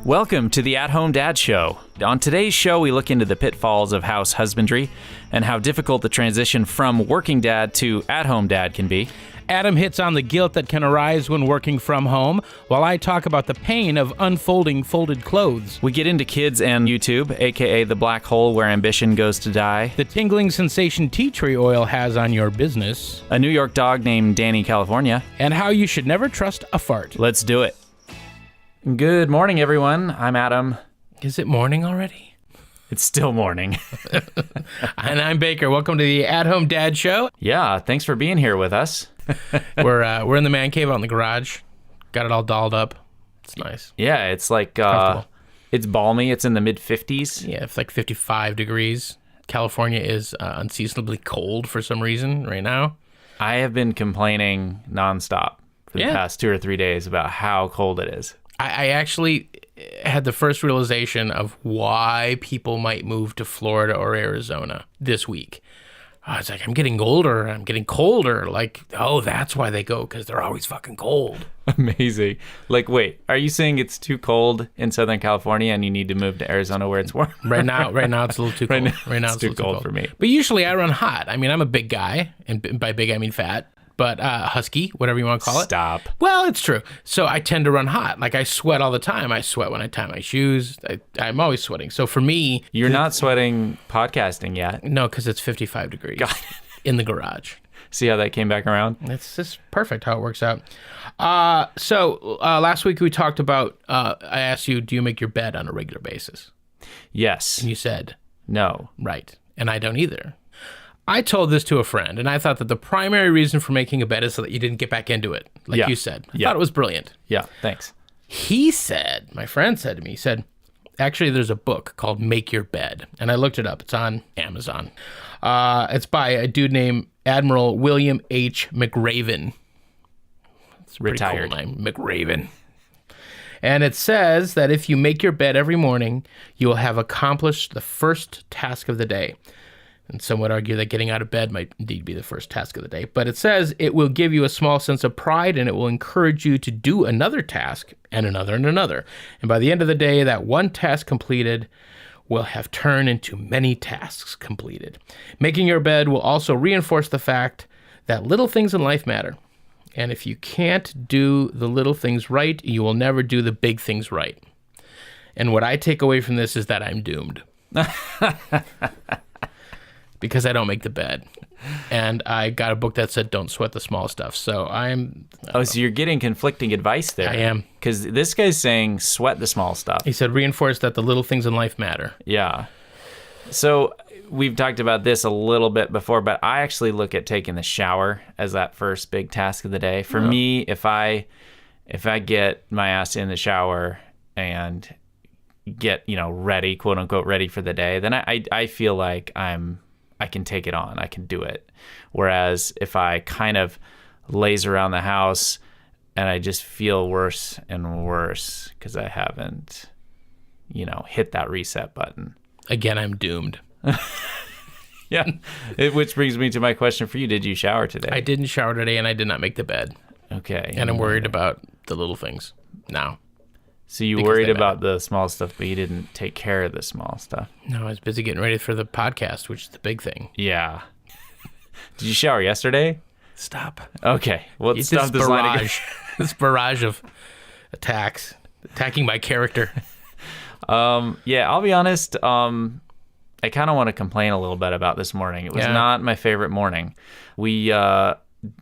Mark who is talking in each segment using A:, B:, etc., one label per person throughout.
A: Welcome to the At Home Dad Show. On today's show, we look into the pitfalls of house husbandry and how difficult the transition from working dad to at-home dad can be.
B: Adam hits on the guilt that can arise when working from home, while I talk about the pain of unfolding folded clothes.
A: We get into kids and YouTube, aka the black hole where ambition goes to die.
B: The tingling sensation tea tree oil has on your business.
A: A New York dog named Dani California.
B: And how you should never trust a fart.
A: Let's do it. Good morning, everyone. I'm Adam.
B: Is it morning already?
A: It's still morning.
B: And I'm Baker. Welcome to the At Home Dad Show.
A: Yeah, thanks for being here with us.
B: We're in the man cave out in the garage. Got it all dolled up. It's nice.
A: Yeah, it's like it's balmy. It's in the mid-50s.
B: Yeah, it's like 55 degrees. California is unseasonably cold for some reason right now.
A: I have been complaining nonstop for the past 2 or 3 days about how cold it is.
B: I actually had the first realization of why people might move to Florida or Arizona this week. I was like, I'm getting older, I'm getting colder. Like, oh, that's why they go, because they're always fucking cold.
A: Amazing. Like, wait, are you saying it's too cold in Southern California and you need to move to Arizona where it's warm?
B: Right now it's a little too cold. Right now
A: it's too cold for me.
B: But usually I run hot. I mean, I'm a big guy, and by big I mean fat. But husky, whatever you want to call it.
A: Stop.
B: Well, it's true. So I tend to run hot. Like I sweat all the time. I sweat when I tie my shoes. I'm always sweating. So for me...
A: You're not sweating podcasting yet.
B: No, because it's 55 degrees in the garage.
A: See how that came back around?
B: It's just perfect how it works out. So last week we talked about, I asked you, do you make your bed on a regular basis?
A: Yes.
B: And you said...
A: No.
B: Right. And I don't either. I told this to a friend, and I thought that the primary reason for making a bed is so that you didn't get back into it, like you said. I thought it was brilliant.
A: Yeah, thanks.
B: He said, my friend said to me, he said, actually, there's a book called Make Your Bed, and I looked it up. It's on Amazon. It's by a dude named Admiral William H. McRaven. It's a pretty
A: Retired.
B: cool name, McRaven. And it says that if you make your bed every morning, you will have accomplished the first task of the day. And some would argue that getting out of bed might indeed be the first task of the day. But it says it will give you a small sense of pride, and it will encourage you to do another task and another and another. And by the end of the day, that one task completed will have turned into many tasks completed. Making your bed will also reinforce the fact that little things in life matter. And if you can't do the little things right, you will never do the big things right. And what I take away from this is that I'm doomed. Because I don't make the bed. And I got a book that said don't sweat the small stuff. So I'm...
A: so you're getting conflicting advice there.
B: I am.
A: Because this guy's saying sweat the small stuff.
B: He said reinforce that the little things in life matter.
A: Yeah. So we've talked about this a little bit before, but I actually look at taking the shower as that first big task of the day. For me, if I get my ass in the shower and get, ready, quote unquote, ready for the day, then I feel like I can take it on. I can do it. Whereas if I kind of laze around the house and I just feel worse and worse because I haven't, hit that reset button.
B: Again, I'm doomed.
A: Yeah. Which brings me to my question for you. Did you shower today?
B: I didn't shower today, and I did not make the bed.
A: Okay.
B: And I'm worried about the little things now.
A: So you worried about the small stuff, but you didn't take care of the small stuff.
B: No, I was busy getting ready for the podcast, which is the big thing.
A: Yeah. Did you shower yesterday?
B: Stop.
A: Okay. Well, stop this line again.
B: This barrage of attacking my character.
A: Yeah, I'll be honest. I kind of want to complain a little bit about this morning. It was not my favorite morning. We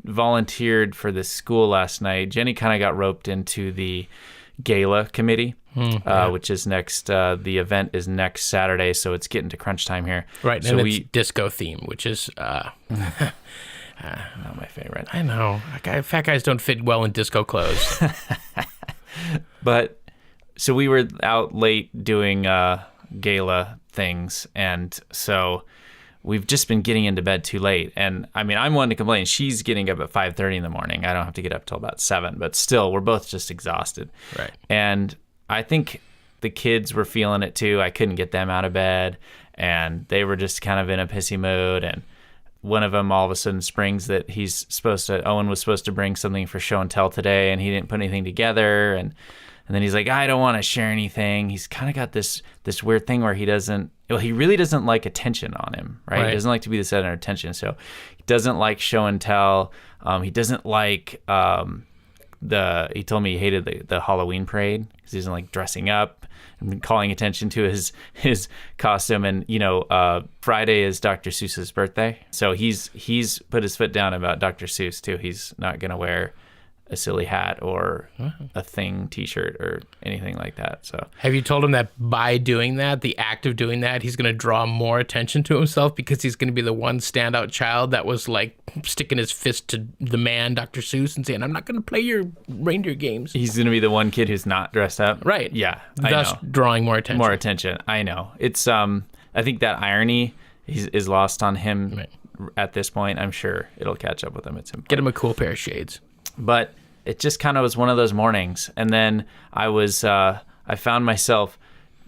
A: volunteered for this school last night. Jenny kind of got roped into the gala committee, which is next. The event is next Saturday, so it's getting to crunch time here.
B: Right,
A: so
B: and it's disco theme, which is
A: not my favorite.
B: I know. Fat guys don't fit well in disco clothes.
A: But so we were out late doing gala things, and so we've just been getting into bed too late. And I mean, I'm one to complain. She's getting up at 5:30 in the morning. I don't have to get up till about 7, but still, we're both just exhausted.
B: Right.
A: And I think the kids were feeling it too. I couldn't get them out of bed, and they were just kind of in a pissy mood. And one of them all of a sudden springs that Owen was supposed to bring something for show and tell today, and he didn't put anything together. And And then he's like, I don't want to share anything. He's kind of got this weird thing where he really doesn't like attention on him, right? He doesn't like to be the center of attention. So he doesn't like show and tell. He doesn't like he told me he hated the Halloween parade because he doesn't like dressing up and calling attention to his costume. And Friday is Dr. Seuss's birthday, so he's put his foot down about Dr. Seuss too. He's not gonna wear a silly hat or a thing t-shirt or anything like that. So
B: have you told him that by doing that, the act of doing that, he's going to draw more attention to himself because he's going to be the one standout child that was like sticking his fist to the man, Dr. Seuss, and saying, I'm not going to play your reindeer games.
A: He's going to be the one kid who's not dressed up.
B: Right.
A: Yeah.
B: Thus drawing more attention.
A: More attention. I know. It's, I think that irony is lost on him at this point. I'm sure it'll catch up with him at some point.
B: Get him a cool pair of shades.
A: But it just kind of was one of those mornings. And then I found myself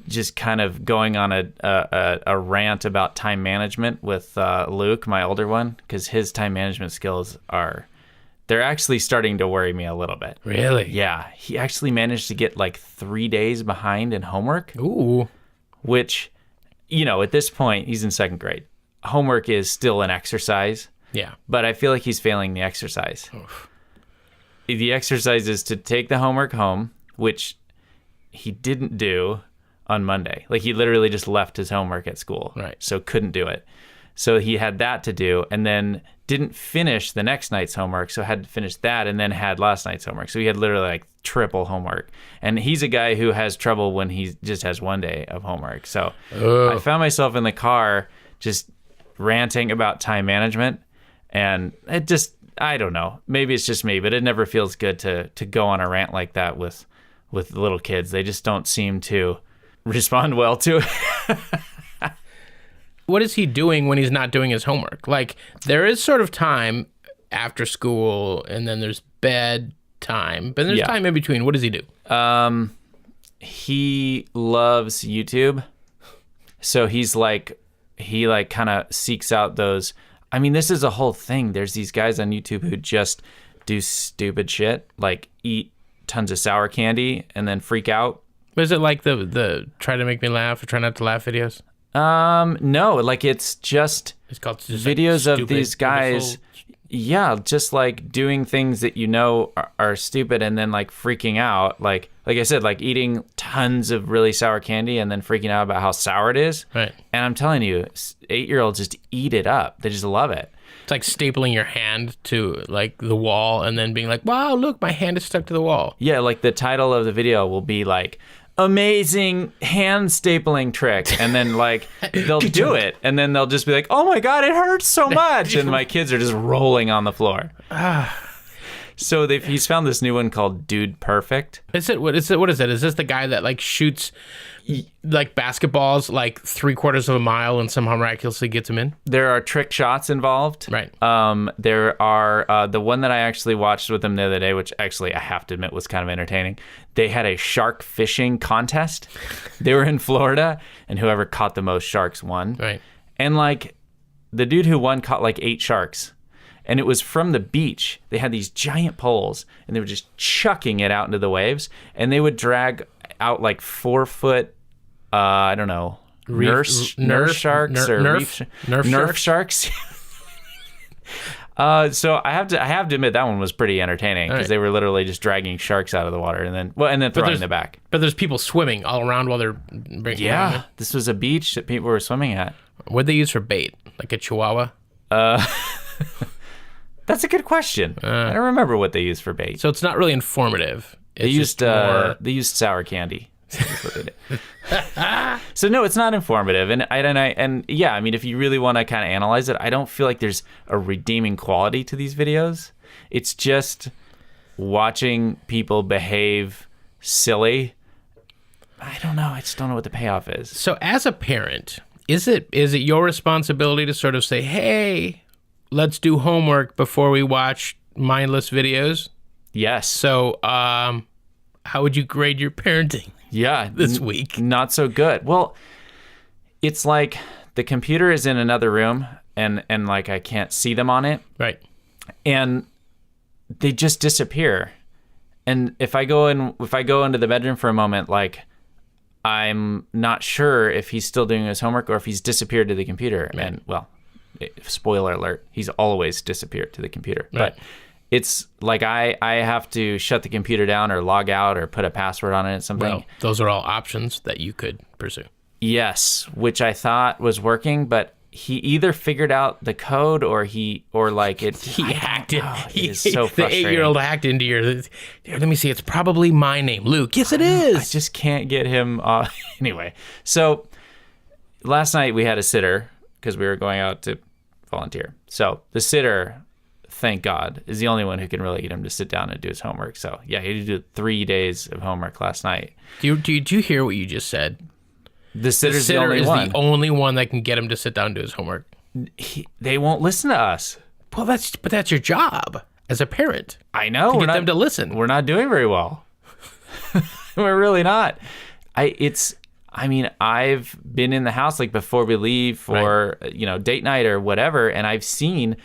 A: just kind of going on a rant about time management with Luke, my older one, because his time management skills they're actually starting to worry me a little bit.
B: Really?
A: Yeah. He actually managed to get like 3 days behind in homework.
B: Ooh.
A: Which, at this point, he's in 2nd grade. Homework is still an exercise.
B: Yeah.
A: But I feel like he's failing the exercise. Oof. The exercise is to take the homework home, which he didn't do on Monday. Like, he literally just left his homework at school.
B: Right.
A: So couldn't do it. So he had that to do, and then didn't finish the next night's homework, so had to finish that, and then had last night's homework. So he had literally like triple homework. And he's a guy who has trouble when he just has 1 day of homework. So I found myself in the car just ranting about time management, and it just, I don't know. Maybe it's just me, but it never feels good to go on a rant like that with little kids. They just don't seem to respond well to it.
B: What is he doing when he's not doing his homework? Like, there is sort of time after school, and then there's bedtime, but there's time in between. What does he do?
A: He loves YouTube. So he kind of seeks out those. I mean, this is a whole thing. There's these guys on YouTube who just do stupid shit, like eat tons of sour candy and then freak out.
B: Is it like the try to make me laugh or try not to laugh videos?
A: No, like it's called just videos
B: like
A: of these guys. Yeah, just like doing things that are stupid and then like freaking out. Like I said, like eating tons of really sour candy and then freaking out about how sour it is.
B: Right. And
A: I'm telling you, 8-year-olds just eat it up. They just love it.
B: It's like stapling your hand to like the wall and then being like, wow, look, my hand is stuck to the wall.
A: Yeah, like the title of the video will be like, amazing hand stapling trick, and then like they'll do it and then they'll just be like, oh my god, it hurts so much, and my kids are just rolling on the floor. So he's found this new one called Dude Perfect.
B: What is it? Is this the guy that like shoots like basketballs like 3/4 of a mile and somehow miraculously gets them in?
A: There are trick shots involved.
B: Right.
A: There are the one that I actually watched with them the other day, which actually I have to admit was kind of entertaining. They had a shark fishing contest. They were in Florida, and whoever caught the most sharks won.
B: Right.
A: And like the dude who won caught like 8 sharks. And it was from the beach. They had these giant poles, and they were just chucking it out into the waves. And they would drag out like 4-foot, I don't know, Nerf sharks. So I have to admit that one was pretty entertaining because they were literally just dragging sharks out of the water and then throwing them back.
B: But there's people swimming all around while they're bringing them in.
A: This was a beach that people were swimming at.
B: What'd they use for bait? Like a chihuahua?
A: That's a good question. I don't remember what they used for bait.
B: So it's not really informative.
A: They used sour candy. That's what they did. So no, it's not informative. And yeah, I mean, if you really want to kind of analyze it, I don't feel like there's a redeeming quality to these videos. It's just watching people behave silly. I don't know. I just don't know what the payoff is.
B: So as a parent, is it your responsibility to sort of say, hey, let's do homework before we watch mindless videos?
A: Yes.
B: So how would you grade your parenting this week?
A: Not so good. Well, it's like the computer is in another room and like I can't see them on it.
B: Right.
A: And they just disappear. And if I go into the bedroom for a moment, like, I'm not sure if he's still doing his homework or if he's disappeared to the computer.
B: Right.
A: And, well, spoiler alert, he's always disappeared to the computer.
B: Right.
A: But it's like I have to shut the computer down or log out or put a password on it or something.
B: Well, those are all options that you could pursue.
A: Yes, which I thought was working, but he either figured out the code or he
B: hacked it.
A: It is so frustrating.
B: The 8-year-old hacked into your. Let me see. It's probably my name, Luke. Yes, it is.
A: I just can't get him. Anyway, so last night we had a sitter because we were going out to volunteer. So the sitter, thank God, is the only one who can really get him to sit down and do his homework. So yeah, he had to do 3 days of homework last night.
B: Do you hear what you just said?
A: The sitter's
B: sitter
A: the only
B: is
A: one.
B: the only one that can get him to sit down and do his homework.
A: They won't listen to us.
B: Well, that's your job as a parent.
A: I know.
B: To get them to listen.
A: We're not doing very well. We're really not. I've been in the house like before we leave for date night or whatever, and I've seen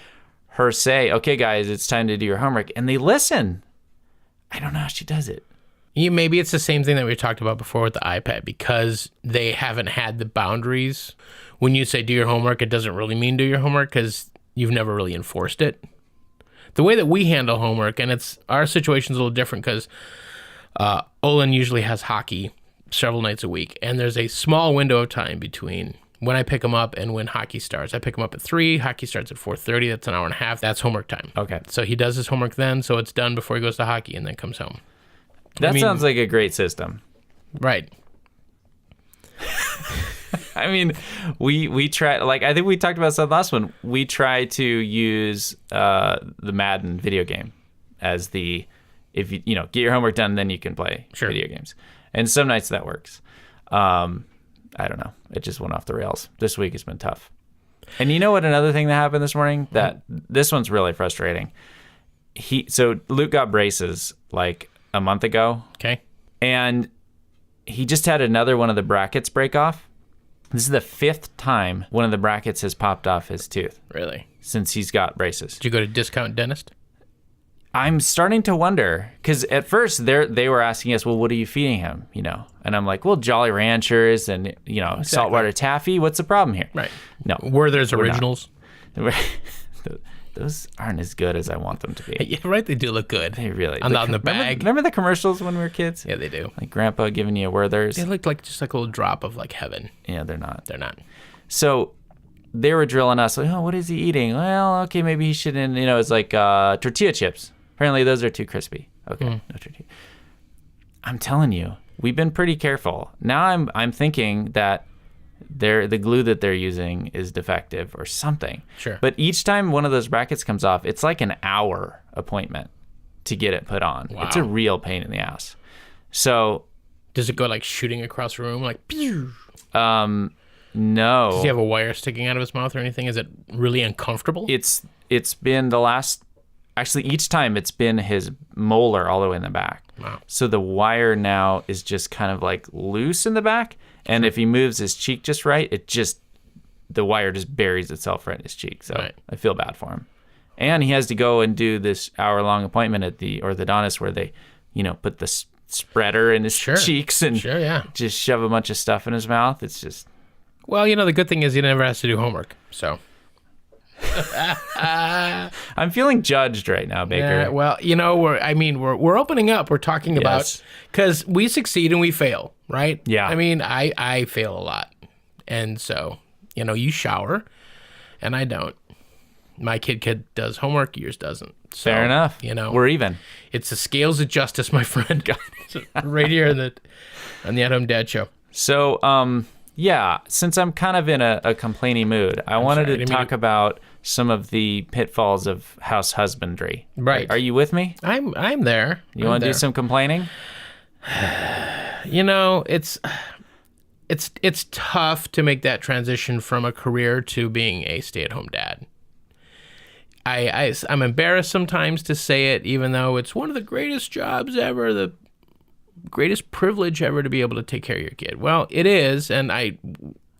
A: her say, "Okay, guys, it's time to do your homework," and they listen. I don't know how she does it.
B: Maybe it's the same thing that we talked about before with the iPad, because they haven't had the boundaries. When you say do your homework, it doesn't really mean do your homework because you've never really enforced it. The way that we handle homework, and our situation's a little different because Olin usually has hockey several nights a week, and there's a small window of time between when I pick him up and when hockey starts. I pick him up at 3, hockey starts at 4:30, that's an hour and a half, that's homework time.
A: Okay.
B: So he does his homework then, so it's done before he goes to hockey and then comes home.
A: That sounds like a great system.
B: Right.
A: I mean, we try, like, I think we talked about that last one. We try to use the Madden video game as if you get your homework done, then you can play video games. And some nights that works. I don't know. It just went off the rails. This week has been tough. And you know what? Another thing that happened this morning, that this one's really frustrating. So Luke got braces like a month ago.
B: Okay.
A: And he just had another one of the brackets break off. This is the 5th time one of the brackets has popped off his tooth.
B: Really?
A: Since he's got braces.
B: Did you go to discount dentist?
A: I'm starting to wonder, because at first they were asking us, well, what are you feeding him? And I'm like, well, Jolly Ranchers and, saltwater taffy. What's the problem here?
B: Right.
A: No.
B: Werther's Originals?
A: Those aren't as good as I want them to be.
B: Yeah, right. They do look good.
A: They really
B: I'm not in the bag.
A: Remember the commercials when we were kids?
B: Yeah, they do.
A: Like Grandpa giving you a Werther's.
B: They look like just like a little drop of like heaven.
A: Yeah, they're not.
B: They're not.
A: So they were drilling us. Like, oh, what is he eating? Well, okay, maybe he shouldn't. It's like tortilla chips. Apparently, those are too crispy. Okay, no tortilla. I'm telling you, we've been pretty careful. Now I'm thinking that the glue that they're using is defective or something.
B: Sure.
A: But each time one of those brackets comes off, it's like an hour appointment to get it put on.
B: Wow.
A: It's a real pain in the ass. So
B: does it go like shooting across the room, like pew?
A: No.
B: Does he have a wire sticking out of his mouth or anything? Is it really uncomfortable?
A: It's been actually each time it's been his molar all the way in the back.
B: Wow.
A: So the wire now is just kind of like loose in the back. And if he moves his cheek just right, the wire just buries itself right in his cheek. So
B: right.
A: I feel bad for him. And he has to go and do this hour-long appointment at the orthodontist where they, put the spreader in his cheeks and just shove a bunch of stuff in his mouth. It's just...
B: Well, the good thing is he never has to do homework, so...
A: I'm feeling judged right now, Baker.
B: Yeah, well, we're opening up. We're talking about, because we succeed and we fail, right?
A: Yeah.
B: I fail a lot, and so you shower, and I don't. My kid does homework, yours doesn't. So,
A: fair enough. We're even.
B: It's the scales of justice, my friend. Right here on the At Home Dad Show.
A: So, since I'm kind of in a complaining mood, I wanted to talk about some of the pitfalls of house husbandry.
B: Right.
A: Are you with me?
B: I'm there.
A: You want to do some complaining?
B: It's tough to make that transition from a career to being a stay-at-home dad. I'm embarrassed sometimes to say it, even though it's one of the greatest jobs ever, the greatest privilege ever to be able to take care of your kid. Well, it is, and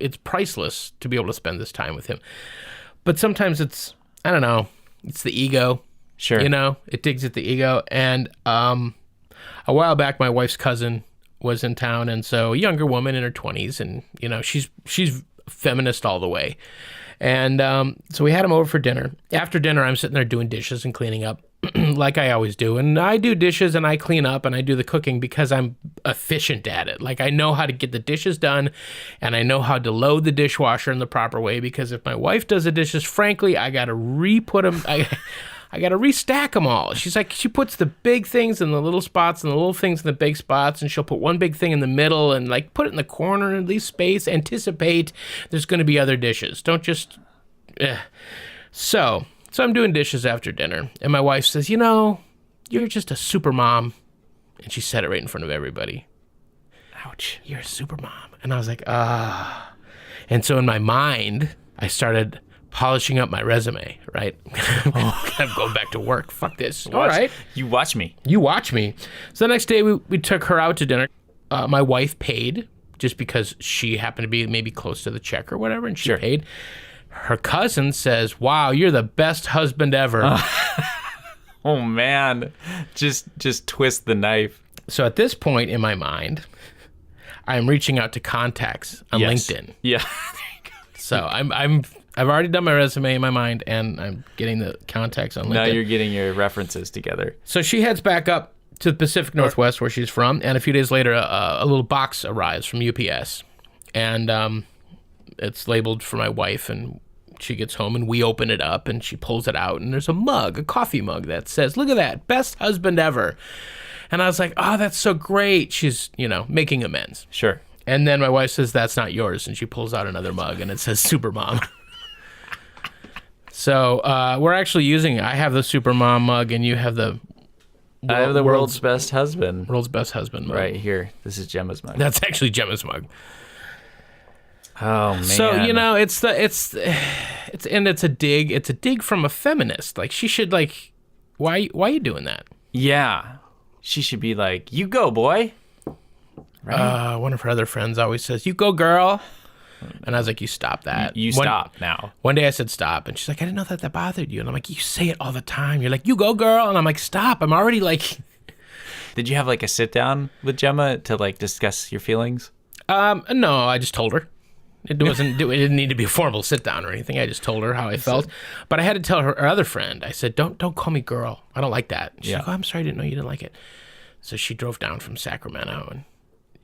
B: it's priceless to be able to spend this time with him. But sometimes it's the ego.
A: Sure.
B: It digs at the ego. And a while back, my wife's cousin was in town, and so a younger woman in her 20s, and you know she's feminist all the way. And so we had him over for dinner. After dinner, I'm sitting there doing dishes and cleaning up like I always do. And I do dishes and I clean up and I do the cooking because I'm efficient at it. Like I know how to get the dishes done and I know how to load the dishwasher in the proper way, because if my wife does the dishes, frankly, I got to re-put them. I got to restack them all. She's like, she puts the big things in the little spots and the little things in the big spots, and she'll put one big thing in the middle and like put it in the corner and leave space. Anticipate there's going to be other dishes. Don't just... So I'm doing dishes after dinner, and my wife says, you know, you're just a super mom. And she said it right in front of everybody. Ouch. You're a super mom. And I was like, ah. And so in my mind, I started polishing up my resume, right? I'm going back to work. Fuck this. All right.
A: You watch me.
B: You watch me. So the next day, we took her out to dinner. My wife paid just because she happened to be maybe close to the check or whatever, and she paid. Her cousin says, wow, you're the best husband ever.
A: Oh, man. Just twist the knife.
B: So at this point in my mind, I'm reaching out to contacts on LinkedIn.
A: Yeah.
B: So I've already done my resume in my mind, and I'm getting the contacts on LinkedIn.
A: Now you're getting your references together.
B: So she heads back up to the Pacific Northwest where she's from, and a few days later, a little box arrives from UPS. And it's labeled for my wife, and she gets home, and we open it up, and she pulls it out, and there's a mug, a coffee mug that says, look at that, best husband ever. And I was like, oh, that's so great. She's, you know, making amends.
A: Sure.
B: And then my wife says, that's not yours, and she pulls out another mug, and it says super mom. So we're actually using it. I have the super mom mug, and you have the...
A: I have the world's best husband.
B: World's best husband mug.
A: Right here. This is Gemma's mug.
B: That's actually Gemma's mug.
A: Oh man.
B: So, you know, it's a dig from a feminist. Like she should like why are you doing that?
A: Yeah. She should be like, "You go, boy."
B: Right? One of her other friends always says, "You go, girl." And I was like, "You stop that.
A: You stop now."
B: One day I said stop, and she's like, "I didn't know that bothered you." And I'm like, "You say it all the time. You're like, 'You go, girl.'" And I'm like, "Stop. I'm already like..."
A: Did you have like a sit down with Gemma to like discuss your feelings?
B: No, I just told her. It didn't need to be a formal sit down or anything. I just told her how I felt. But I had to tell her other friend. I said, "Don't call me girl. I don't like that." She's like, "Oh, I'm sorry. I didn't know you didn't like it." So she drove down from Sacramento, and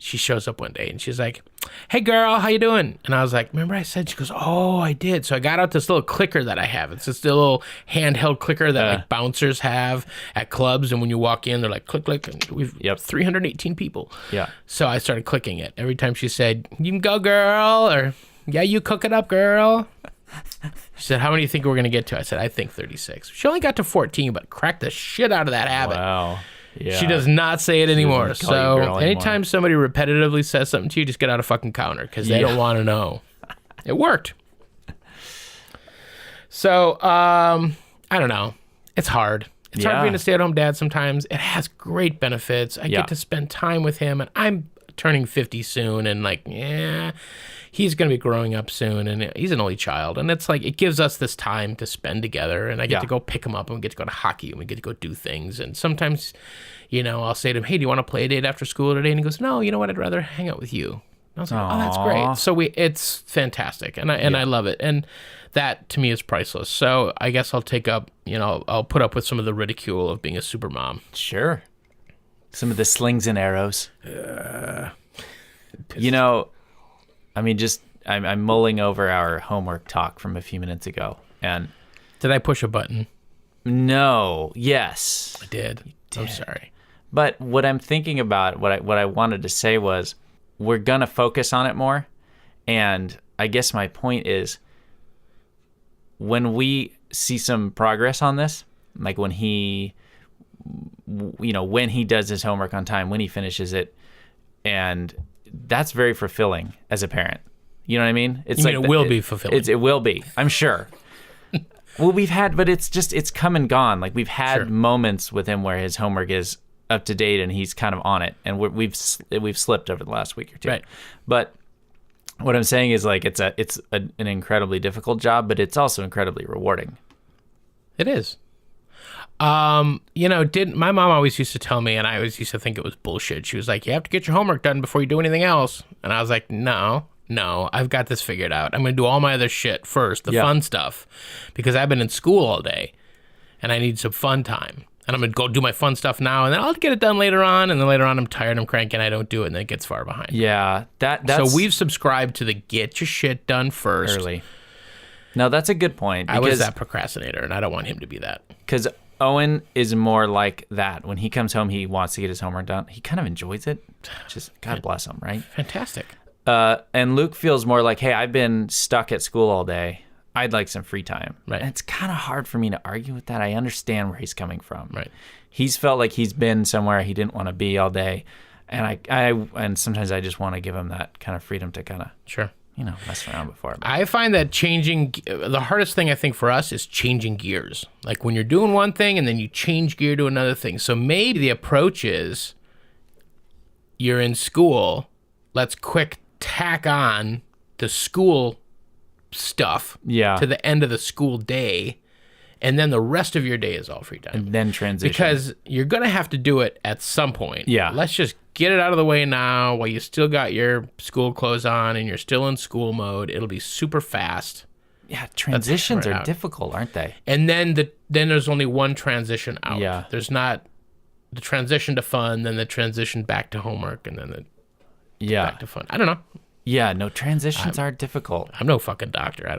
B: she shows up one day, and she's like, "Hey, girl, how you doing?" And I was like, "Remember I said?" She goes, "Oh, I did." So I got out this little clicker that I have. It's this little handheld clicker that like bouncers have at clubs, and when you walk in, they're like, click, click, and we've 318 people.
A: Yeah.
B: So I started clicking it. Every time she said, "You can go, girl," or "Yeah, you cook it up, girl." She said, "How many do you think we're going to get to?" I said, "I think 36. She only got to 14, but cracked the shit out of that habit.
A: Wow. Yeah.
B: She does not say it anymore. So anytime
A: anymore.
B: somebody repetitively says something to you, just get out a fucking counter because they don't want to know. It worked. So, I don't know. It's hard. It's hard being a stay-at-home dad sometimes. It has great benefits. I get to spend time with him, and I'm turning 50 soon, and like, he's going to be growing up soon, and he's an only child. And it's like, it gives us this time to spend together, and I get to go pick him up, and we get to go to hockey, and we get to go do things. And sometimes, you know, I'll say to him, "Hey, do you want to play a date after school today?" And he goes, "No, you know what? I'd rather hang out with you." And I was like, "Oh, that's great." So it's fantastic, and I love it. And that, to me, is priceless. So I guess I'll take up, you know, I'll put up with some of the ridicule of being a super mom.
A: Sure. Some of the slings and arrows. You know, I mean, just I'm mulling over our homework talk from a few minutes ago, and
B: did I push a button?
A: No. Yes,
B: I did. I'm sorry.
A: But what I'm thinking about, what I wanted to say was, we're gonna focus on it more, and I guess my point is, when we see some progress on this, like when he, you know, when he does his homework on time, when he finishes it, and that's very fulfilling as a parent. You know what I mean? It's
B: it will be fulfilling.
A: It will be, I'm sure. Well, but it's come and gone. Like we've had moments with him where his homework is up to date and he's kind of on it, and we've slipped over the last week or two.
B: Right.
A: But what I'm saying is, like, it's an incredibly difficult job, but it's also incredibly rewarding.
B: It is. My mom always used to tell me, and I always used to think it was bullshit. She was like, you have to get your homework done before you do anything else. And I was like, no, I've got this figured out. I'm going to do all my other shit first, the fun stuff, because I've been in school all day and I need some fun time. And I'm going to go do my fun stuff now, and then I'll get it done later on. And then later on, I'm tired, I'm cranky, and I don't do it, and then it gets far behind.
A: Yeah. That's
B: so we've subscribed to the get your shit done first.
A: Early. No, that's a good point.
B: I was that procrastinator, and I don't want him to be that.
A: Because Owen is more like that. When he comes home, he wants to get his homework done. He kind of enjoys it. Just God bless him, right?
B: Fantastic.
A: And Luke feels more like, hey, I've been stuck at school all day. I'd like some free time.
B: Right.
A: And it's kind of hard for me to argue with that. I understand where he's coming from.
B: Right.
A: He's felt like he's been somewhere he didn't want to be all day. And and sometimes I just want to give him that kind of freedom to kind of,
B: sure,
A: mess around before.
B: I find that the hardest thing I think for us is changing gears. Like when you're doing one thing and then you change gear to another thing. So maybe the approach is you're in school, let's quick tack on the school stuff to the end of the school day, and then the rest of your day is all free time.
A: And then transition.
B: Because you're going to have to do it at some point.
A: Yeah.
B: Let's just get it out of the way now while you still got your school clothes on and you're still in school mode. It'll be super fast.
A: Yeah, transitions are difficult, aren't they?
B: And then then there's only one transition out.
A: Yeah.
B: There's not the transition to fun, then the transition back to homework, and then back to fun. I don't know.
A: Yeah, no, transitions are difficult.
B: I'm no fucking doctor.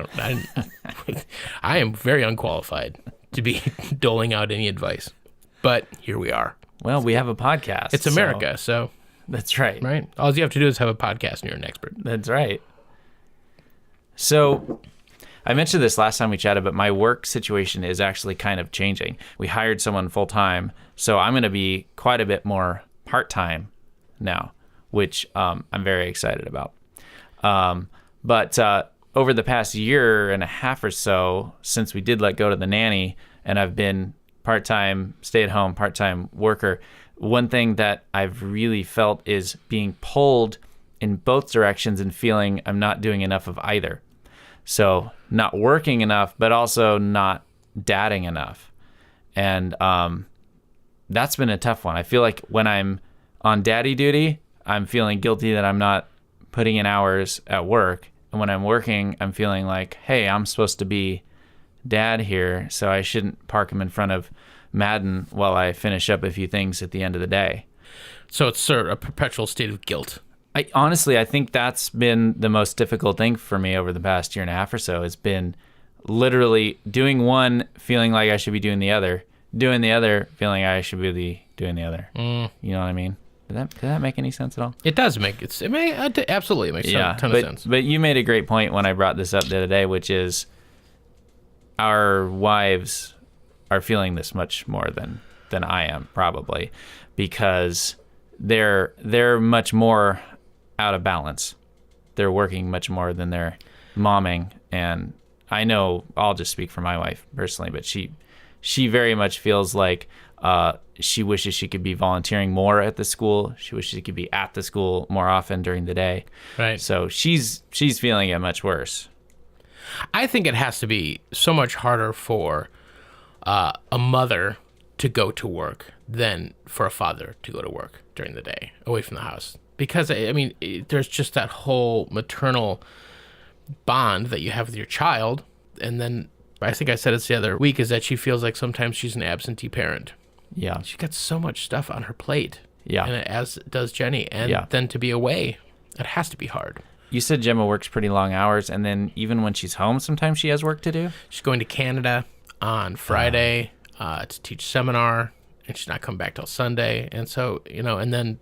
B: I am very unqualified to be doling out any advice. But here we are.
A: Well, we have a podcast.
B: It's America, so
A: that's right.
B: Right? All you have to do is have a podcast and you're an expert.
A: That's right. So I mentioned this last time we chatted, but my work situation is actually kind of changing. We hired someone full-time, so I'm going to be quite a bit more part-time now, which I'm very excited about. But over the past year and a half or so, since we did let go to the nanny, and I've been part-time, stay-at-home, part-time worker, one thing that I've really felt is being pulled in both directions and feeling I'm not doing enough of either. So not working enough, but also not dadding enough. And that's been a tough one. I feel like when I'm on daddy duty, I'm feeling guilty that I'm not putting in hours at work. And when I'm working, I'm feeling like, hey, I'm supposed to be dad here, so I shouldn't park him in front of Madden while I finish up a few things at the end of the day.
B: So it's sort of a perpetual state of guilt.
A: I think that's been the most difficult thing for me over the past year and a half or so. It's been literally doing one, feeling like I should be doing the other, doing the other, feeling I should be doing the other. You know what I mean? Did that make any sense at all?
B: It does make it. Absolutely makes a ton of sense.
A: But you made a great point when I brought this up the other day, which is our wives are feeling this much more than I am, probably, because they're much more out of balance. They're working much more than they're momming, and I know I'll just speak for my wife personally, but she very much feels like she wishes she could be volunteering more at the school. She wishes she could be at the school more often during the day.
B: Right.
A: So she's feeling it much worse.
B: I think it has to be so much harder for a mother to go to work than for a father to go to work during the day away from the house. Because, I mean, there's just that whole maternal bond that you have with your child. And then I think I said it the other week, is that she feels like sometimes she's an absentee parent.
A: Yeah.
B: She's got so much stuff on her plate.
A: Yeah.
B: And as does Jenny. And then to be away, it has to be hard.
A: You said Gemma works pretty long hours, and then even when she's home, sometimes she has work to do?
B: She's going to Canada on Friday to teach seminar, and she's not coming back till Sunday. And so, and then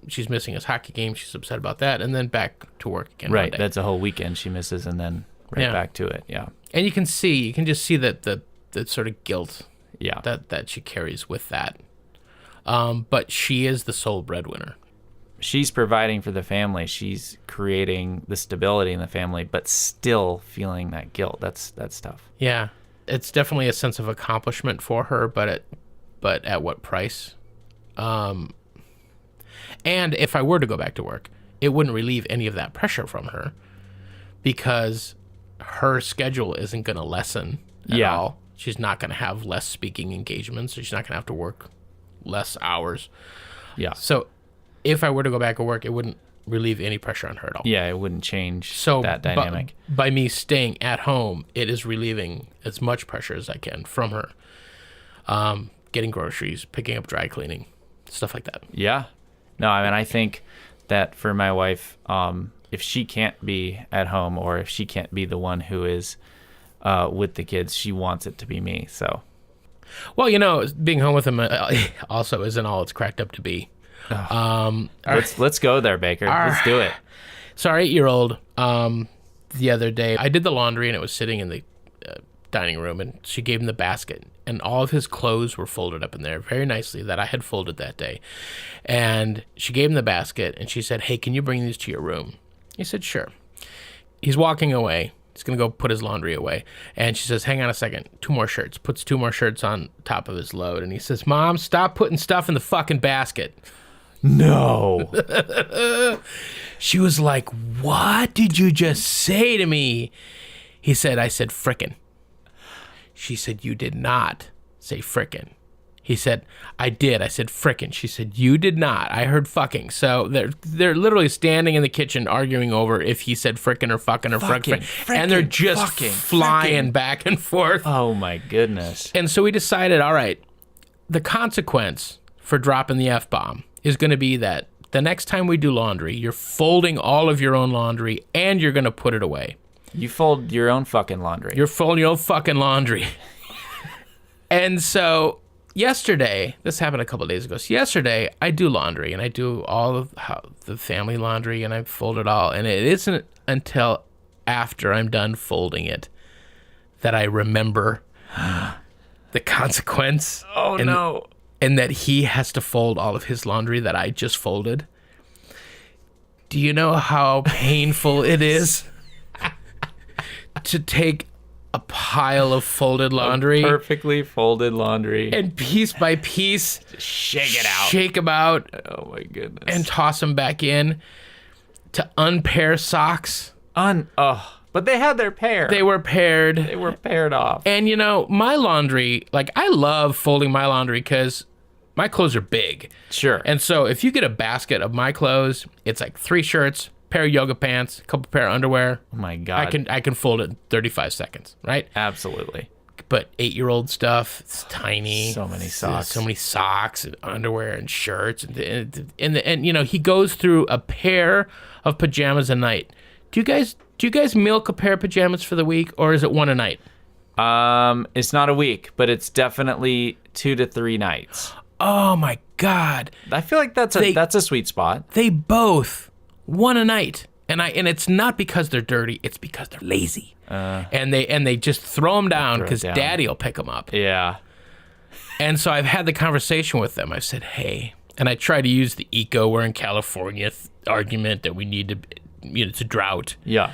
B: she's missing his hockey game. She's upset about that. And then back to work again
A: Right.
B: Monday.
A: That's a whole weekend she misses, and then back to it. Yeah.
B: And you can just see that the sort of guilt that she carries with that. But she is the sole breadwinner.
A: She's providing for the family. She's creating the stability in the family, but still feeling that guilt. That's tough.
B: Yeah. It's definitely a sense of accomplishment for her, but at what price? And if I were to go back to work, it wouldn't relieve any of that pressure from her, because her schedule isn't going to lessen at all. She's not going to have less speaking engagements. She's not going to have to work less hours.
A: Yeah.
B: So if I were to go back to work, it wouldn't relieve any pressure on her at all.
A: Yeah, it wouldn't change that dynamic.
B: By me staying at home, it is relieving as much pressure as I can from her. Getting groceries, picking up dry cleaning, stuff like that.
A: Yeah. No, I mean, I think that for my wife, if she can't be at home or if she can't be the one who is with the kids, she wants it to be me. So,
B: well, being home with them also isn't all it's cracked up to be.
A: Let's go there, Baker. Let's do it.
B: So our 8-year-old, the other day, I did the laundry and it was sitting in the dining room, and she gave him the basket, and all of his clothes were folded up in there very nicely that I had folded that day. And she gave him the basket and she said, "Hey, can you bring these to your room?" He said, "Sure." He's walking away. He's going to go put his laundry away. And she says, "Hang on a second. 2 more shirts." Puts 2 more shirts on top of his load. And he says, "Mom, stop putting stuff in the fucking basket."
A: No.
B: She was like, "What did you just say to me?" He said, "I said frickin'." She said, "You did not say frickin'." He said, "I did. I said frickin'." She said, "You did not. I heard fucking." So they're literally standing in the kitchen arguing over if he said frickin' or fucking or frickin'. And they're just flying back and forth.
A: Oh my goodness.
B: And so we decided, all right, the consequence for dropping the F-bomb is going to be that the next time we do laundry, you're folding all of your own laundry and you're going to put it away.
A: You fold your own fucking laundry.
B: You're folding your own fucking laundry. And so yesterday, this happened a couple of days ago. So yesterday, I do laundry, and I do all of the family laundry, and I fold it all. And it isn't until after I'm done folding it that I remember the consequence.
A: Oh, no.
B: And that he has to fold all of his laundry that I just folded. Do you know how painful it is to take a pile of folded laundry,
A: perfectly folded laundry,
B: and piece by piece shake them out,
A: oh my goodness,
B: and toss them back in, to unpair socks?
A: But they had their pair.
B: They were paired.
A: They were paired off.
B: And my laundry, like, I love folding my laundry because my clothes are big.
A: Sure.
B: And so if you get a basket of my clothes, it's like 3 shirts, pair of yoga pants, a couple pair of underwear.
A: Oh my God.
B: I can fold it in 35 seconds, right?
A: Absolutely.
B: But 8-year-old stuff, it's tiny.
A: So many socks.
B: So many socks and underwear and shirts. And he goes through a pair of pajamas a night. Do you guys milk a pair of pajamas for the week, or is it one a night?
A: It's not a week, but it's definitely 2 to 3 nights.
B: Oh my God.
A: I feel like that's a sweet spot.
B: They both one a night. And it's not because they're dirty, it's because they're lazy. And they just throw them down because Daddy will pick them up.
A: Yeah.
B: And so I've had the conversation with them. I've said, "Hey," and I try to use the we're in California argument that we need to, it's a drought.
A: Yeah.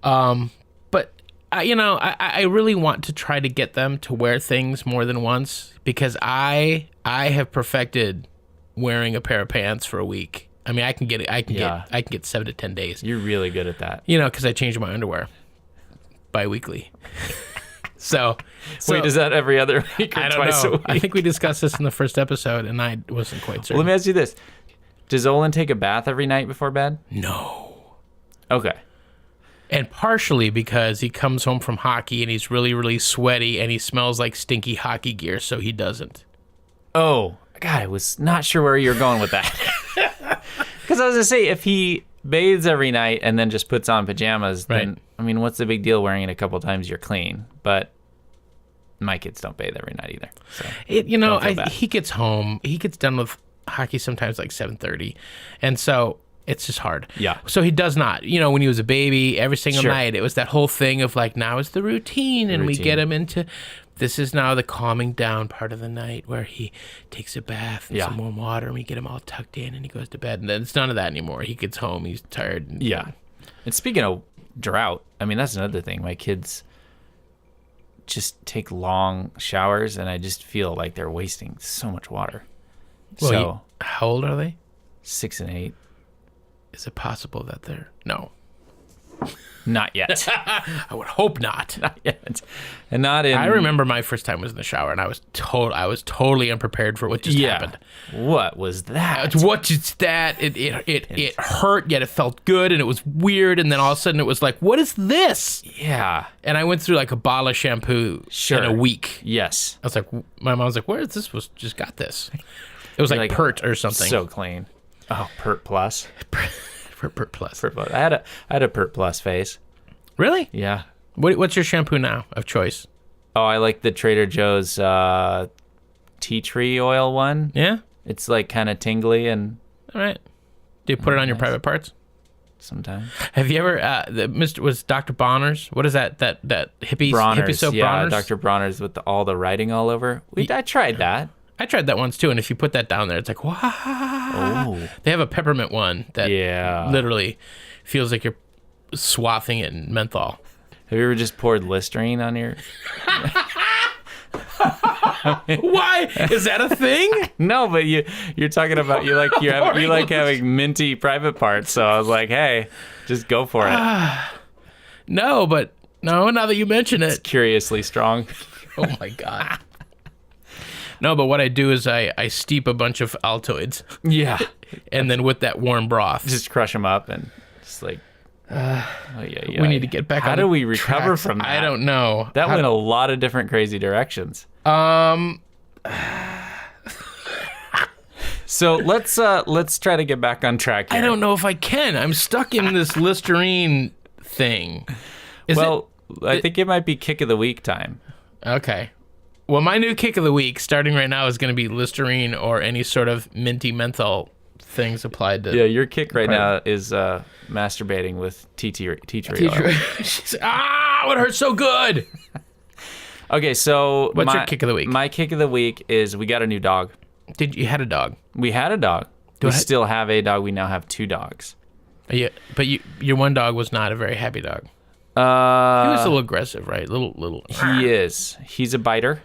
B: But I really want to try to get them to wear things more than once, because I have perfected wearing a pair of pants for a week. I mean, I can get 7 to 10 days.
A: You're really good at that.
B: Because I change my underwear bi-weekly. So
A: wait, is that every other week or
B: I don't
A: twice
B: know.
A: a week?
B: I think we discussed this in the first episode, and I wasn't quite certain.
A: Well, let me ask you this: does Olin take a bath every night before bed?
B: No.
A: Okay.
B: And partially because he comes home from hockey and he's really, really sweaty and he smells like stinky hockey gear, so he doesn't.
A: Oh, God, I was not sure where you were going with that. Because I was going to say, if he bathes every night and then just puts on pajamas, then, I mean, what's the big deal wearing it a couple times? You're clean. But my kids don't bathe every night either. So
B: he gets home. He gets done with hockey sometimes like 7:30. And so it's just hard.
A: Yeah.
B: So he does not. When he was a baby, every single night, it was that whole thing of like, now is the routine. And we get him into, this is now the calming down part of the night where he takes a bath in some warm water, and we get him all tucked in and he goes to bed. And then it's none of that anymore. He gets home, he's tired.
A: And speaking of drought, I mean, that's another thing. My kids just take long showers, and I just feel like they're wasting so much water.
B: Well, how old are they?
A: 6 and 8.
B: Is it possible that they're... No.
A: Not yet.
B: I would hope not.
A: Not yet. And not in...
B: I remember my first time was in the shower, and I was totally unprepared for what just happened.
A: What was that?
B: What is that? It hurt, yet it felt good, and it was weird, and then all of a sudden it was like, what is this?
A: Yeah.
B: And I went through like a bottle of shampoo in a week.
A: Yes.
B: I was like, my mom was like, where is this? Just got this. It was like Pert or something.
A: So clean. Oh, Pert Plus.
B: Pert Plus.
A: Pert Plus. I had a Pert Plus phase.
B: Really?
A: Yeah.
B: What's your shampoo now of choice?
A: Oh, I like the Trader Joe's tea tree oil one.
B: Yeah?
A: It's like kind of tingly and...
B: All right. Do you put it on your private parts?
A: Sometimes.
B: Have you ever, was Dr. Bronner's? What is that hippie soap?
A: Yeah,
B: Bronner's?
A: Dr. Bronner's with all the writing all over. I tried that.
B: I tried that once too, and if you put that down there, it's like, wow.
A: Oh.
B: They have a peppermint one that literally feels like you're swathing it in menthol.
A: Have you ever just poured Listerine on your...
B: Why? Is that a thing?
A: No, but you're talking about you like having minty private parts, so I was like, hey, just go for it.
B: No, now that you mention it.
A: It's curiously strong.
B: Oh my God. No, but what I do is I steep a bunch of Altoids.
A: Yeah.
B: And then with that warm broth.
A: Just crush them up and just like...
B: We need to get back on
A: How do we recover
B: tracks.
A: from that?
B: I don't know.
A: That went a lot of different crazy directions. So let's try to get back on track here.
B: I don't know if I can. I'm stuck in this Listerine thing.
A: I think it might be kick of the week time.
B: Okay. Well, my new kick of the week, starting right now, is going to be Listerine or any sort of minty menthol things applied to...
A: Yeah, your kick right now is masturbating with tea tree oil.
B: It hurts so good!
A: Okay, so...
B: What's your kick of the week?
A: My kick of the week is we got a new dog.
B: You had a dog?
A: We had a dog. We still have a dog. We now have 2 dogs.
B: Yeah, but your one dog was not a very happy dog. He was a little aggressive, right? Little.
A: He is. He's a biter.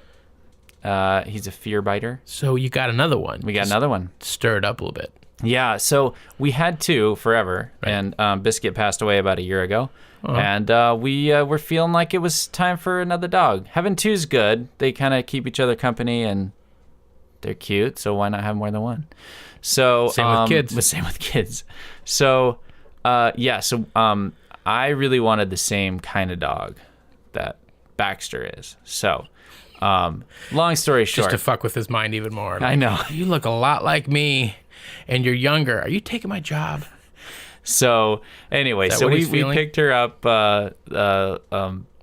A: He's a fear biter.
B: So you got another one.
A: We got another one.
B: Stir it up a little bit.
A: Yeah, so we had 2 forever, right. And Biscuit passed away about a year ago, and we were feeling like it was time for another dog. Having 2 is good. They kind of keep each other company, and they're cute, so why not have more than one? So
B: Same with kids.
A: Same with kids. So, I really wanted the same kind of dog that Baxter is. So... long story short.
B: Just to fuck with his mind even more. Like,
A: I know.
B: You look a lot like me, and you're younger. Are you taking my job?
A: So anyway, we picked her up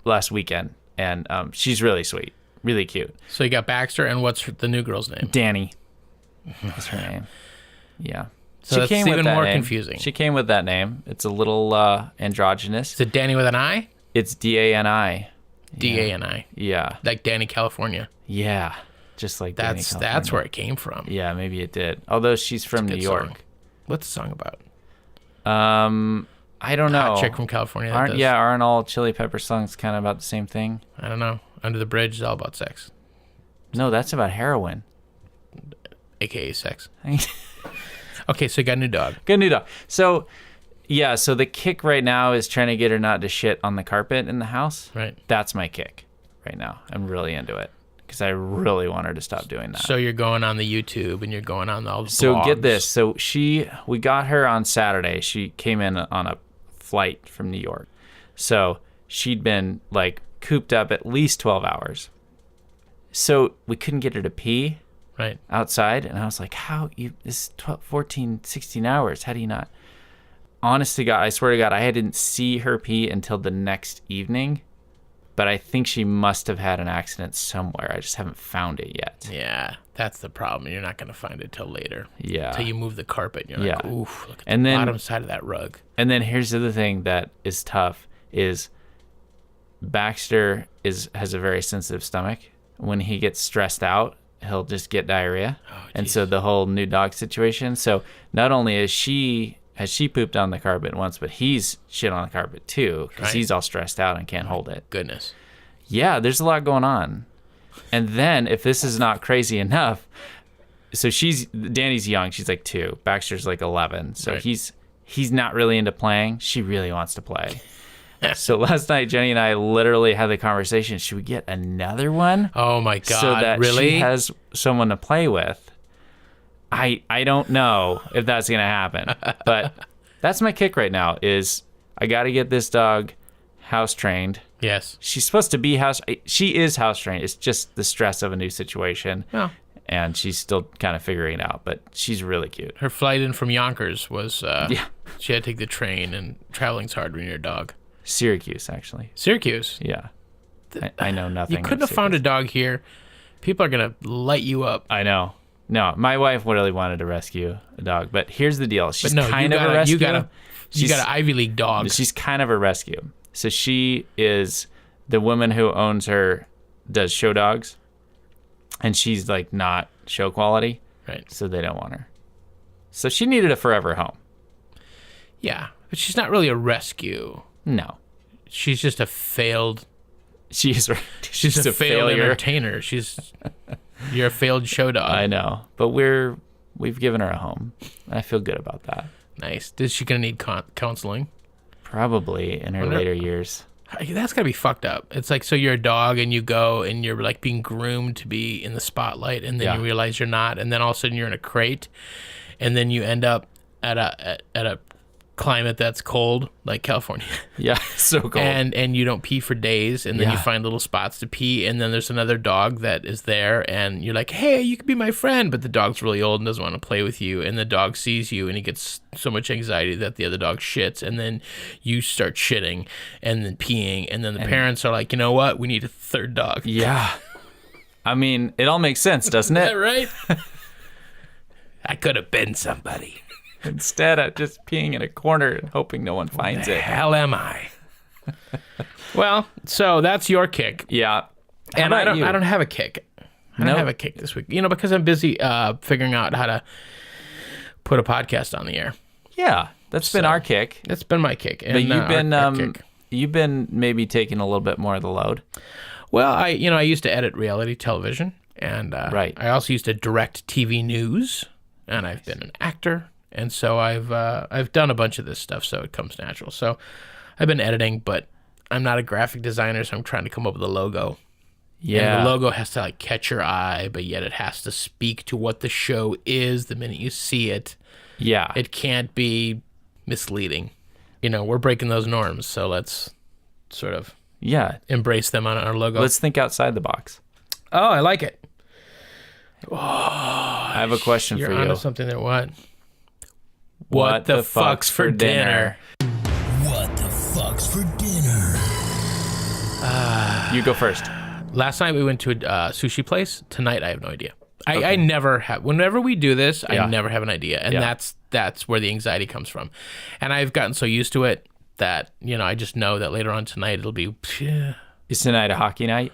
A: last weekend, and she's really sweet, really cute.
B: So you got Baxter, and what's the new girl's name?
A: Dani. That's her name. Yeah.
B: So that's even more confusing.
A: She came with that name. It's a little androgynous.
B: Is it Dani with an I?
A: It's Dani.
B: Dani.
A: Yeah.
B: Like Dani California.
A: Yeah. Just like Dani California.
B: That's where it came from.
A: Yeah, maybe it did. Although she's from New York.
B: Song. What's the song about?
A: I don't know.
B: Chick from California.
A: Aren't all Chili Pepper songs kind of about the same thing?
B: I don't know. Under the Bridge is all about sex.
A: No, that's about heroin.
B: AKA sex. Okay, so you got a new dog.
A: Got a new dog. So... Yeah, so the kick right now is trying to get her not to shit on the carpet in the house.
B: Right.
A: That's my kick right now. I'm really into it because I really want her to stop doing that.
B: So you're going on the YouTube and you're going on all the blogs.
A: So get this. So we got her on Saturday. She came in on a flight from New York. So she'd been like cooped up at least 12 hours. So we couldn't get her to pee outside. And I was like, this is 12, 14, 16 hours. How do you not? Honest to God, I swear to God, I didn't see her pee until the next evening, but I think she must have had an accident somewhere. I just haven't found it yet.
B: Yeah, that's the problem. You're not going to find it till later.
A: Yeah.
B: Till you move the carpet and you're like, oof, look at the bottom side of that rug.
A: And then here's the other thing that is tough is Baxter has a very sensitive stomach. When he gets stressed out, he'll just get diarrhea. And so the whole new dog situation. So not only has she pooped on the carpet once, but he's shit on the carpet too because he's all stressed out and can't hold it.
B: Goodness.
A: Yeah, there's a lot going on. And then if this is not crazy enough, so Dani's young. She's like 2. Baxter's like 11. So he's not really into playing. She really wants to play. So last night, Jenny and I literally had the conversation, should we get another one?
B: Oh my God,
A: so that
B: really?
A: she has someone to play with. I don't know if that's going to happen, but that's my kick right now is I got to get this dog house trained.
B: Yes.
A: She's supposed to be she is house trained. It's just the stress of a new situation.
B: Oh.
A: And she's still kind of figuring it out, but she's really cute.
B: Her flight in from Yonkers was, she had to take the train, and traveling's hard when you're a dog.
A: Syracuse, actually.
B: Syracuse?
A: Yeah. I know nothing.
B: You couldn't have found a dog here. People are going to light you up.
A: I know. No, my wife really wanted to rescue a dog, but here's the deal. She's kind of a rescue.
B: You got an Ivy League dog.
A: She's kind of a rescue. So she is the woman who owns her, does show dogs, and she's like not show quality.
B: Right.
A: So they don't want her. So she needed a forever home.
B: Yeah, but she's not really a rescue.
A: No.
B: She's just a failed...
A: She's a
B: failed
A: failure.
B: Entertainer. You're a failed show dog.
A: I know, but we've given her a home. I feel good about that.
B: Nice. Is she gonna need counseling?
A: Probably in her later years.
B: That's gotta be fucked up. It's like, so you're a dog and you go and you're like being groomed to be in the spotlight, and then you realize you're not, and then all of a sudden you're in a crate, and then you end up at a climate that's cold, like California.
A: Yeah, so cold.
B: And you don't pee for days, and then you find little spots to pee, and then there's another dog that is there, and you're like, hey, you could be my friend, but the dog's really old and doesn't want to play with you, and the dog sees you, and he gets so much anxiety that the other dog shits, and then you start shitting and then peeing, and then the parents are like, you know what, we need a third dog.
A: Yeah. I mean, it all makes sense, doesn't it?
B: Right? I could have been somebody.
A: Instead of just peeing in a corner and hoping no one finds it.
B: Hell am I? Well, so that's your kick.
A: Yeah.
B: And I don't have a kick. I don't have a kick this week. Because I'm busy figuring out how to put a podcast on the air.
A: Yeah. That's been our kick.
B: That's been my kick. And,
A: but you've been maybe taking a little bit more of the load.
B: Well, I used to edit reality television, and
A: right.
B: I also used to direct TV news, and I've been an actor. And so I've done a bunch of this stuff, so it comes natural. So I've been editing, but I'm not a graphic designer, so I'm trying to come up with a logo. Yeah. And the logo has to like catch your eye, but yet it has to speak to what the show is the minute you see it.
A: Yeah.
B: It can't be misleading. We're breaking those norms, so let's sort of embrace them on our logo.
A: Let's think outside the box.
B: Oh, I like it.
A: Oh, I have a question for you.
B: You're onto something there. What?
A: What the fuck's for dinner?
C: What the fuck's for dinner?
A: You go first.
B: Last night we went to a sushi place. Tonight I have no idea. I never have. Whenever we do this, I never have an idea, and that's where the anxiety comes from. And I've gotten so used to it that I just know that later on tonight it'll be.
A: Is tonight a hockey night?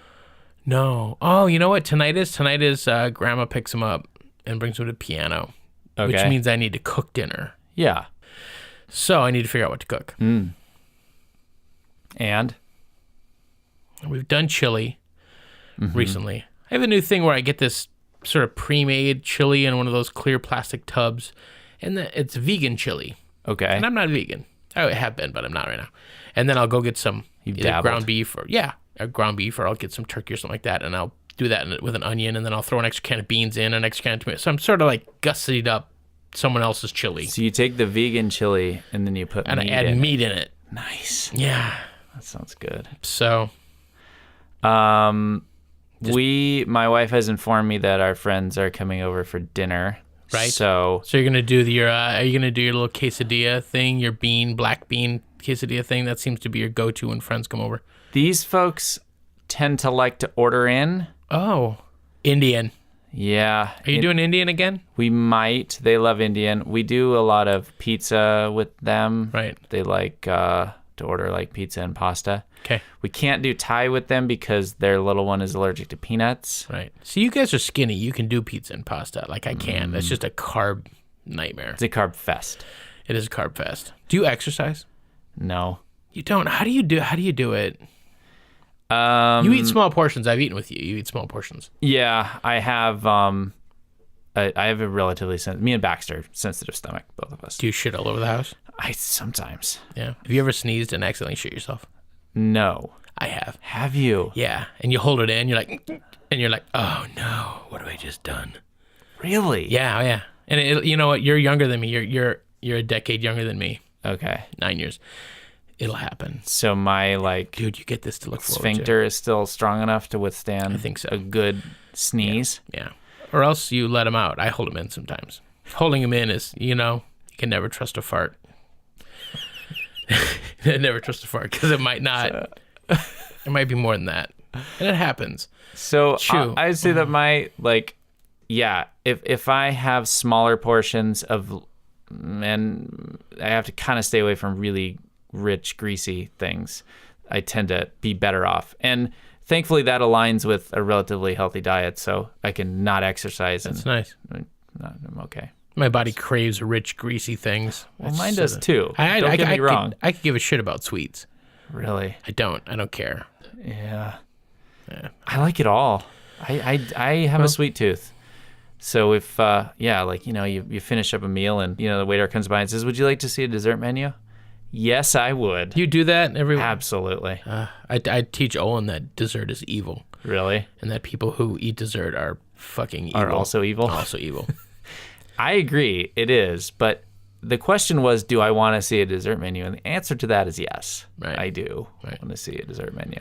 B: No. Oh, you know what tonight is? Tonight is Grandma picks him up and brings him to the piano, which means I need to cook dinner.
A: Yeah.
B: So I need to figure out what to cook.
A: And
B: we've done chili recently. I have a new thing where I get this sort of pre-made chili in one of those clear plastic tubs, and it's vegan chili.
A: Okay.
B: And I'm not vegan. I have been, but I'm not right now. And then I'll go get some ground beef or ground beef, or I'll get some turkey or something like that, and I'll do that with an onion, and then I'll throw an extra can of beans in, an extra can of tomato. So I'm sort of like gussied up someone else's chili.
A: So you take the vegan chili and then you put
B: meat I add meat in it.
A: Nice.
B: Yeah.
A: That sounds good.
B: So
A: my wife has informed me that our friends are coming over for dinner.
B: Right.
A: So
B: you're gonna do are you gonna do your little quesadilla thing, your black bean quesadilla thing? That seems to be your go-to when friends come over.
A: These folks tend to like to order in.
B: Oh, Indian.
A: Yeah.
B: Are you doing Indian again?
A: We might. They love Indian. We do a lot of pizza with them.
B: Right.
A: They like to order like pizza and pasta.
B: Okay.
A: We can't do Thai with them because their little one is allergic to peanuts.
B: Right. So you guys are skinny. You can do pizza and pasta. Like I can't. That's just a carb nightmare.
A: It's a carb fest.
B: It is a carb fest. Do you exercise?
A: No.
B: You don't. How do you do it? You eat small portions. I've eaten with you. You eat small portions.
A: Yeah, I have I have a relatively me and Baxter, sensitive stomach, both of us.
B: Do you shit all over the house?
A: I sometimes.
B: Yeah. Have you ever sneezed and accidentally shit yourself?
A: No.
B: I have.
A: Have you?
B: Yeah. And you hold it in, you're like, oh no, what have I just done?
A: Really?
B: Yeah, yeah. And you know what? You're younger than me. You're a decade younger than me.
A: Okay.
B: 9 years. It'll happen.
A: So my
B: dude, you get this to look forward to.
A: sphincter is still strong enough to withstand
B: I think so.
A: a good sneeze.
B: Yeah. Or else you let him out. I hold him in sometimes. Holding him in is, you can never trust a fart. Never trust a fart because it might not. It might be more than that. And it happens.
A: So I'd say that my if I have smaller portions of, and I have to kind of stay away from really rich, greasy things, I tend to be better off. And thankfully that aligns with a relatively healthy diet, so I can not exercise.
B: That's nice.
A: I'm okay.
B: My body craves rich, greasy things.
A: Well, mine does too. Don't get me wrong.
B: I could give a shit about sweets.
A: Really?
B: I don't care.
A: Yeah. I like it all. I have a sweet tooth. So if, you finish up a meal and, the waiter comes by and says, would you like to see a dessert menu? Yes, I would.
B: You do that every
A: Absolutely.
B: I teach Owen that dessert is evil.
A: Really?
B: And that people who eat dessert are fucking evil.
A: Are also evil?
B: Also evil.
A: I agree, it is. But the question was, do I want to see a dessert menu? And the answer to that is yes.
B: Right.
A: I do want to see a dessert menu.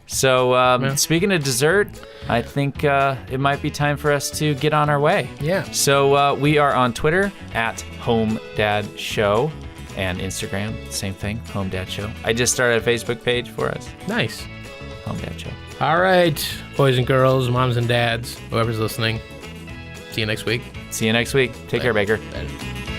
A: So speaking of dessert, I think it might be time for us to get on our way.
B: Yeah.
A: So we are on Twitter at Home Dad Show, and Instagram, same thing, Home Dad Show. I just started a Facebook page for us.
B: Nice.
A: Home Dad Show.
B: All right, boys and girls, moms and dads, whoever's listening. See you next week.
A: See you next week. Take care, Baker.
B: Bye.